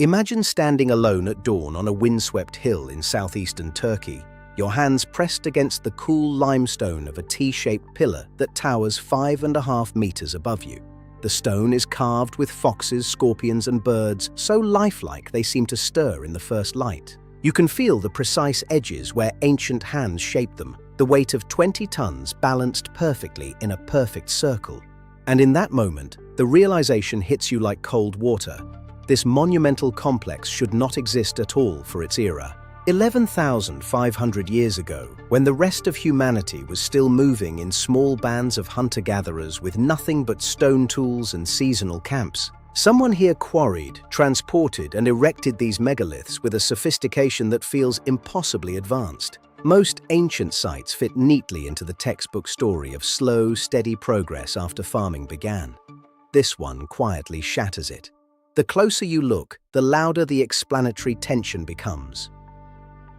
Imagine standing alone at dawn on a windswept hill in southeastern Turkey, your hands pressed against the cool limestone of a T-shaped pillar that towers 5.5 meters above you. The stone is carved with foxes, scorpions, and birds, so lifelike they seem to stir in the first light. You can feel the precise edges where ancient hands shaped them, the weight of 20 tons balanced perfectly in a perfect circle. And in that moment, the realization hits you like cold water. This monumental complex should not exist at all for its era. 11,500 years ago, when the rest of humanity was still moving in small bands of hunter-gatherers with nothing but stone tools and seasonal camps, someone here quarried, transported, and erected these megaliths with a sophistication that feels impossibly advanced. Most ancient sites fit neatly into the textbook story of slow, steady progress after farming began. This one quietly shatters it. The closer you look, the louder the explanatory tension becomes.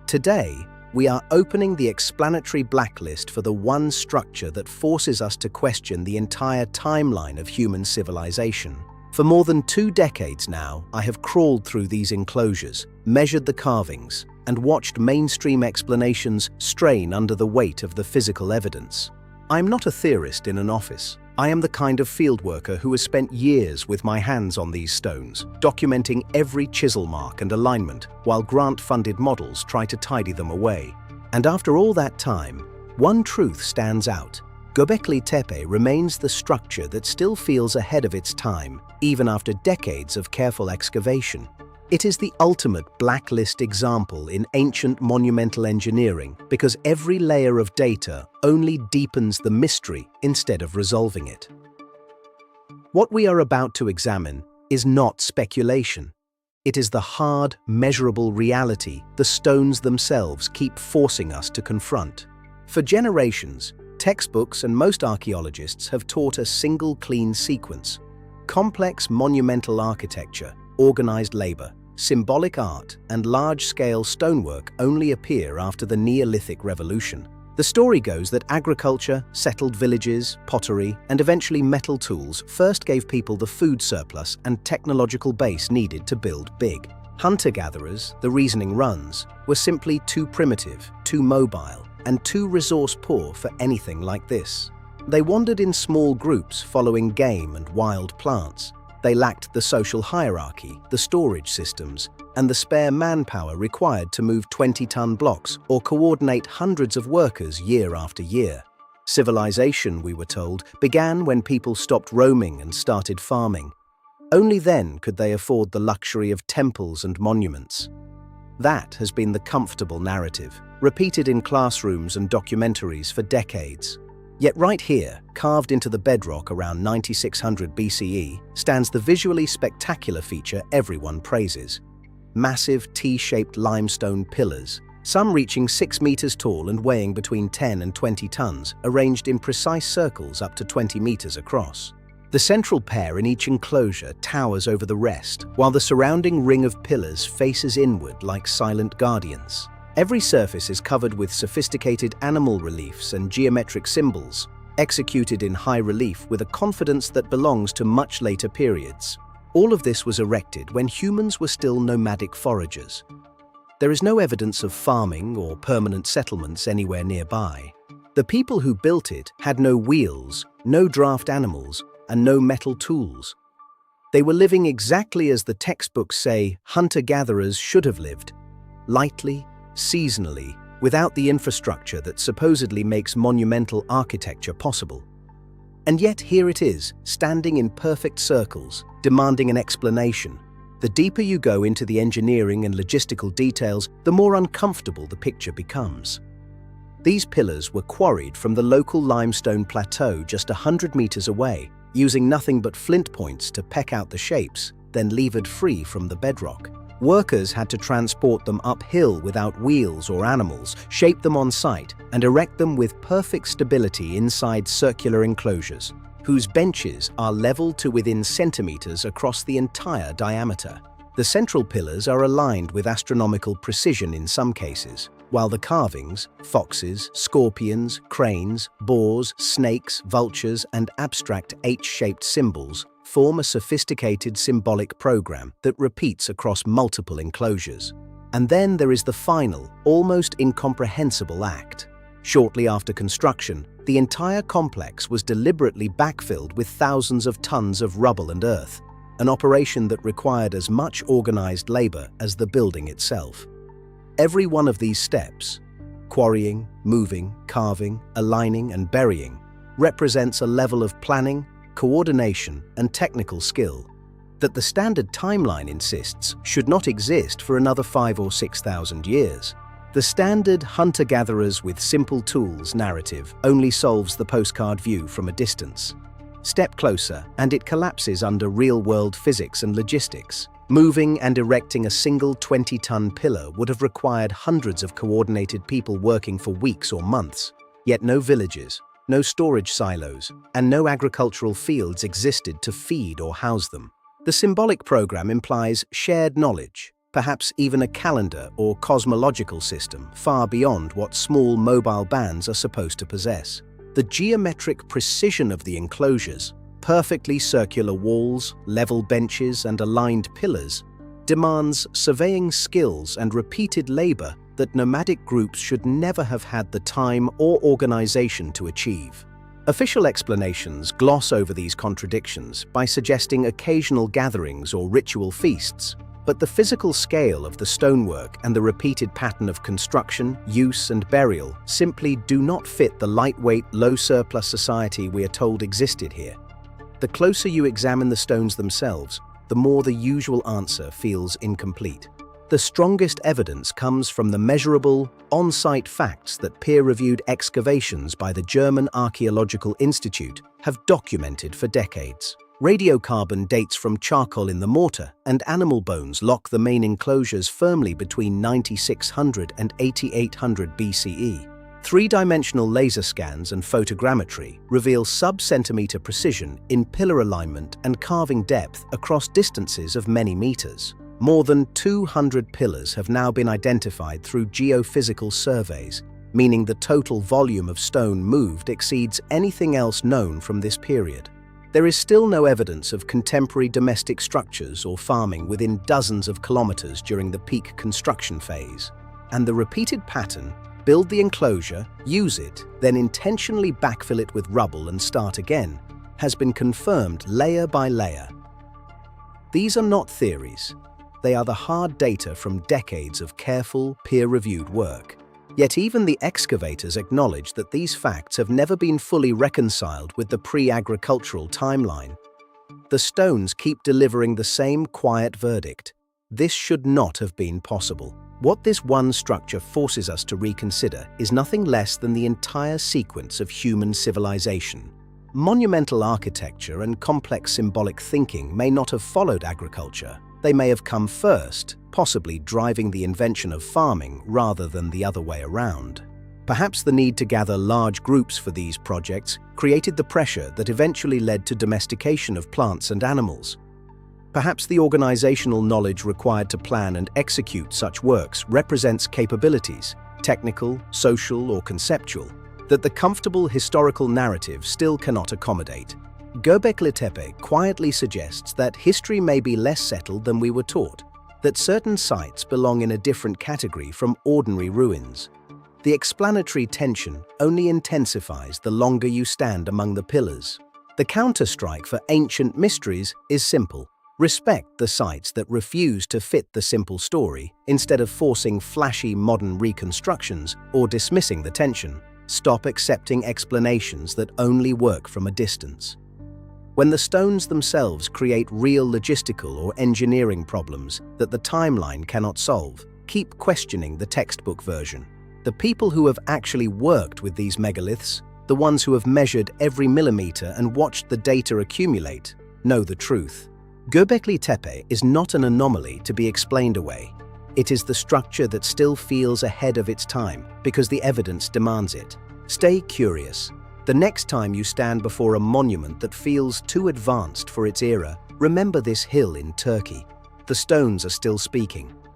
Today, we are opening the explanatory blacklist for the one structure that forces us to question the entire timeline of human civilization. For more than 2 decades now, I have crawled through these enclosures, measured the carvings, and watched mainstream explanations strain under the weight of the physical evidence. I am not a theorist in an office. I am the kind of field worker who has spent years with my hands on these stones, documenting every chisel mark and alignment, while grant-funded models try to tidy them away. And after all that time, one truth stands out. Göbekli Tepe remains the structure that still feels ahead of its time, even after decades of careful excavation. It is the ultimate blacklist example in ancient monumental engineering because every layer of data only deepens the mystery instead of resolving it. What we are about to examine is not speculation. It is the hard, measurable reality the stones themselves keep forcing us to confront. For generations, textbooks and most archaeologists have taught a single clean sequence: complex monumental architecture, organized labor, symbolic art, and large-scale stonework only appear after the Neolithic Revolution. The story goes that agriculture, settled villages, pottery, and eventually metal tools first gave people the food surplus and technological base needed to build big. Hunter-gatherers, the reasoning runs, were simply too primitive, too mobile, and too resource-poor for anything like this. They wandered in small groups following game and wild plants. They lacked the social hierarchy, the storage systems, and the spare manpower required to move 20-ton blocks or coordinate hundreds of workers year after year. Civilization, we were told, began when people stopped roaming and started farming. Only then could they afford the luxury of temples and monuments. That has been the comfortable narrative, repeated in classrooms and documentaries for decades. Yet right here, carved into the bedrock around 9600 BCE, stands the visually spectacular feature everyone praises: massive T-shaped limestone pillars, some reaching 6 meters tall and weighing between 10 and 20 tons, arranged in precise circles up to 20 meters across. The central pair in each enclosure towers over the rest, while the surrounding ring of pillars faces inward like silent guardians. Every surface is covered with sophisticated animal reliefs and geometric symbols, executed in high relief with a confidence that belongs to much later periods. All of this was erected when humans were still nomadic foragers. There is no evidence of farming or permanent settlements anywhere nearby. The people who built it had no wheels, no draft animals, and no metal tools. They were living exactly as the textbooks say hunter-gatherers should have lived: lightly, seasonally, without the infrastructure that supposedly makes monumental architecture possible. And yet here it is, standing in perfect circles, demanding an explanation. The deeper you go into the engineering and logistical details, the more uncomfortable the picture becomes. These pillars were quarried from the local limestone plateau just 100 meters away, using nothing but flint points to peck out the shapes, then levered free from the bedrock. Workers had to transport them uphill without wheels or animals, shape them on site, and erect them with perfect stability inside circular enclosures, whose benches are leveled to within centimeters across the entire diameter. The central pillars are aligned with astronomical precision in some cases, while the carvings, foxes, scorpions, cranes, boars, snakes, vultures, and abstract H-shaped symbols form a sophisticated symbolic program that repeats across multiple enclosures. And then there is the final, almost incomprehensible act. Shortly after construction, the entire complex was deliberately backfilled with thousands of tons of rubble and earth, an operation that required as much organized labor as the building itself. Every one of these steps, quarrying, moving, carving, aligning, and burying, represents a level of planning, coordination, and technical skill that the standard timeline insists should not exist for another 5,000 or 6,000 years. The standard hunter-gatherers with simple tools narrative only solves the postcard view from a distance. Step closer and it collapses under real-world physics and logistics. Moving and erecting a single 20-ton pillar would have required hundreds of coordinated people working for weeks or months. Yet no villages, no storage silos, and no agricultural fields existed to feed or house them. The symbolic program implies shared knowledge, perhaps even a calendar or cosmological system far beyond what small mobile bands are supposed to possess. The geometric precision of the enclosures, perfectly circular walls, level benches, and aligned pillars, demands surveying skills and repeated labor that nomadic groups should never have had the time or organization to achieve. Official explanations gloss over these contradictions by suggesting occasional gatherings or ritual feasts, but the physical scale of the stonework and the repeated pattern of construction, use, and burial simply do not fit the lightweight, low-surplus society we are told existed here. The closer you examine the stones themselves, the more the usual answer feels incomplete. The strongest evidence comes from the measurable, on-site facts that peer-reviewed excavations by the German Archaeological Institute have documented for decades. Radiocarbon dates from charcoal in the mortar, and animal bones lock the main enclosures firmly between 9600 and 8800 BCE. Three-dimensional laser scans and photogrammetry reveal sub-centimeter precision in pillar alignment and carving depth across distances of many meters. More than 200 pillars have now been identified through geophysical surveys, meaning the total volume of stone moved exceeds anything else known from this period. There is still no evidence of contemporary domestic structures or farming within dozens of kilometers during the peak construction phase. And the repeated pattern, build the enclosure, use it, then intentionally backfill it with rubble and start again, has been confirmed layer by layer. These are not theories. They are the hard data from decades of careful, peer-reviewed work. Yet even the excavators acknowledge that these facts have never been fully reconciled with the pre-agricultural timeline. The stones keep delivering the same quiet verdict. This should not have been possible. What this one structure forces us to reconsider is nothing less than the entire sequence of human civilization. Monumental architecture and complex symbolic thinking may not have followed agriculture. They may have come first, possibly driving the invention of farming rather than the other way around. Perhaps the need to gather large groups for these projects created the pressure that eventually led to domestication of plants and animals. Perhaps the organizational knowledge required to plan and execute such works represents capabilities, technical, social, or conceptual, that the comfortable historical narrative still cannot accommodate. Göbekli Tepe quietly suggests that history may be less settled than we were taught, that certain sites belong in a different category from ordinary ruins. The explanatory tension only intensifies the longer you stand among the pillars. The counterstrike for ancient mysteries is simple. Respect the sites that refuse to fit the simple story instead of forcing flashy modern reconstructions or dismissing the tension. Stop accepting explanations that only work from a distance. When the stones themselves create real logistical or engineering problems that the timeline cannot solve, keep questioning the textbook version. The people who have actually worked with these megaliths, the ones who have measured every millimeter and watched the data accumulate, know the truth. Göbekli Tepe is not an anomaly to be explained away. It is the structure that still feels ahead of its time because the evidence demands it. Stay curious. The next time you stand before a monument that feels too advanced for its era, remember this hill in Turkey. The stones are still speaking.